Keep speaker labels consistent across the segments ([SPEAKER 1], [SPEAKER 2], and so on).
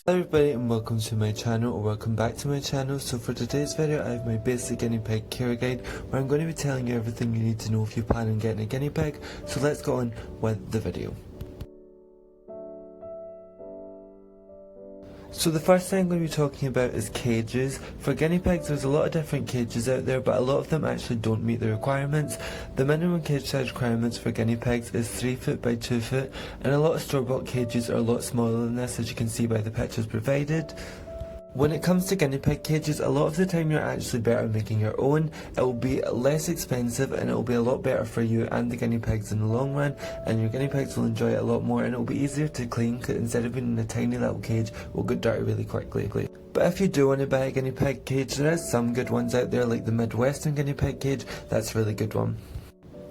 [SPEAKER 1] Hello everybody and welcome to my channel, or welcome back to my channel. So for today's video I have my basic guinea pig care guide, where I'm going to be telling you everything you need to know if you plan on getting a guinea pig. So let's go on with the video. So the first thing I'm going to be talking about is cages. For guinea pigs there's a lot of different cages out there, but a lot of them actually don't meet the requirements. The minimum cage size requirements for guinea pigs is 3 foot by 2 foot, and a lot of store-bought cages are a lot smaller than this, as you can see by the pictures provided. When it comes to guinea pig cages, a lot of the time you're actually better making your own. It will be less expensive and it will be a lot better for you and the guinea pigs in the long run, and your guinea pigs will enjoy it a lot more, and it will be easier to clean, because instead of being in a tiny little cage, it will get dirty really quickly. But if you do want to buy a guinea pig cage, there is some good ones out there, like the Midwestern guinea pig cage. That's a really good one.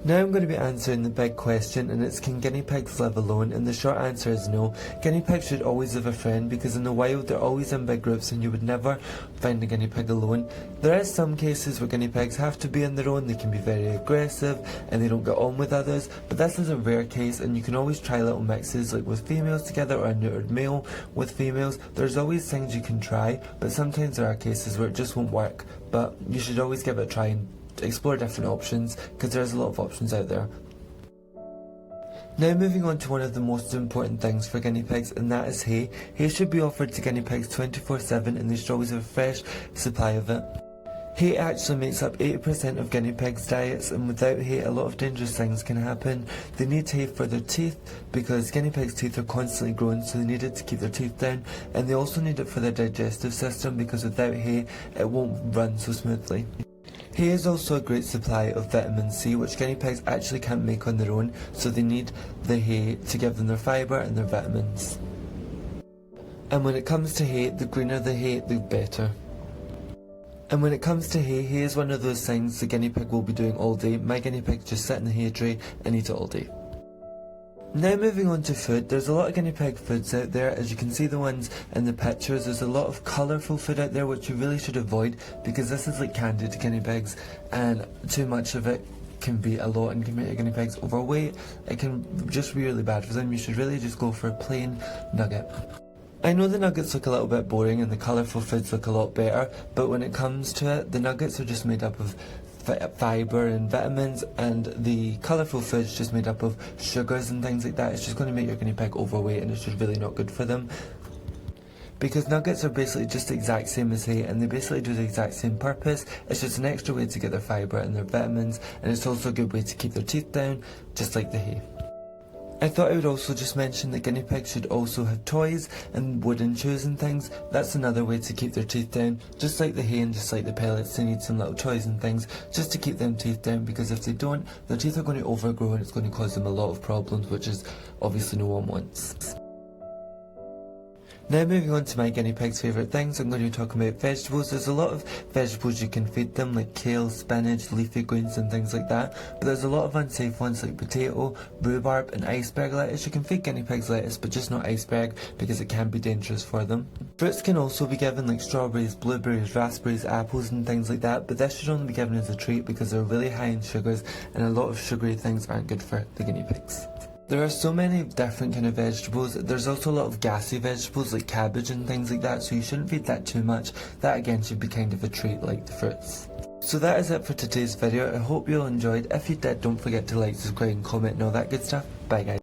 [SPEAKER 1] Now I'm going to be answering the big question, and it's, can guinea pigs live alone? And the short answer is no. Guinea pigs should always have a friend, because in the wild they're always in big groups and you would never find a guinea pig alone. There is some cases where guinea pigs have to be on their own. They can be very aggressive and they don't get on with others, but this is a rare case, and you can always try little mixes, like with females together or a neutered male with females. There's always things you can try, but sometimes there are cases where it just won't work, but you should always give it a try and explore different options, because there's a lot of options out there. Now moving on to one of the most important things for guinea pigs, and that is hay. Hay should be offered to guinea pigs 24/7, and they should always have a fresh supply of it. Hay actually makes up 80% of guinea pigs' diets, and without hay a lot of dangerous things can happen. They need hay for their teeth, because guinea pigs' teeth are constantly growing, so they need it to keep their teeth down, and they also need it for their digestive system, because without hay it won't run so smoothly. Hay is also a great supply of vitamin C, which guinea pigs actually can't make on their own, so they need the hay to give them their fibre and their vitamins. And when it comes to hay, the greener the hay, the better. And when it comes to hay, hay is one of those things the guinea pig will be doing all day. My guinea pig just sit in the hay tray and eat it all day. Now moving on to food, there's a lot of guinea pig foods out there. As you can see the ones in the pictures, there's a lot of colourful food out there which you really should avoid, because this is like candy to guinea pigs, and too much of it can be a lot and can make your guinea pigs overweight. It can just be really bad for them. You should really just go for a plain nugget. I know the nuggets look a little bit boring and the colourful foods look a lot better, but when it comes to it, the nuggets are just made up of fibre and vitamins, and the colourful food's just made up of sugars and things like that. It's just going to make your guinea pig overweight, and it's just really not good for them. Because nuggets are basically just the exact same as hay, and they basically do the exact same purpose. It's just an extra way to get their fibre and their vitamins, and it's also a good way to keep their teeth down, just like the hay. I thought I would also just mention that guinea pigs should also have toys and wooden chews and things. That's another way to keep their teeth down. Just like the hay and just like the pellets, they need some little toys and things just to keep them teeth down, because if they don't, their teeth are going to overgrow and it's going to cause them a lot of problems, which is obviously no one wants. Now moving on to my guinea pig's favourite things, I'm going to be talking about vegetables. There's a lot of vegetables you can feed them, like kale, spinach, leafy greens and things like that, but there's a lot of unsafe ones like potato, rhubarb and iceberg lettuce. You can feed guinea pigs lettuce, but just not iceberg, because it can be dangerous for them. Fruits can also be given, like strawberries, blueberries, raspberries, apples and things like that, but this should only be given as a treat, because they're really high in sugars, and a lot of sugary things aren't good for the guinea pigs. There are so many different kind of vegetables. There's also a lot of gassy vegetables like cabbage and things like that, so you shouldn't feed that too much. That again should be kind of a treat like the fruits. So that is it for today's video. I hope you all enjoyed. If you did, don't forget to like, subscribe and comment and all that good stuff. Bye guys.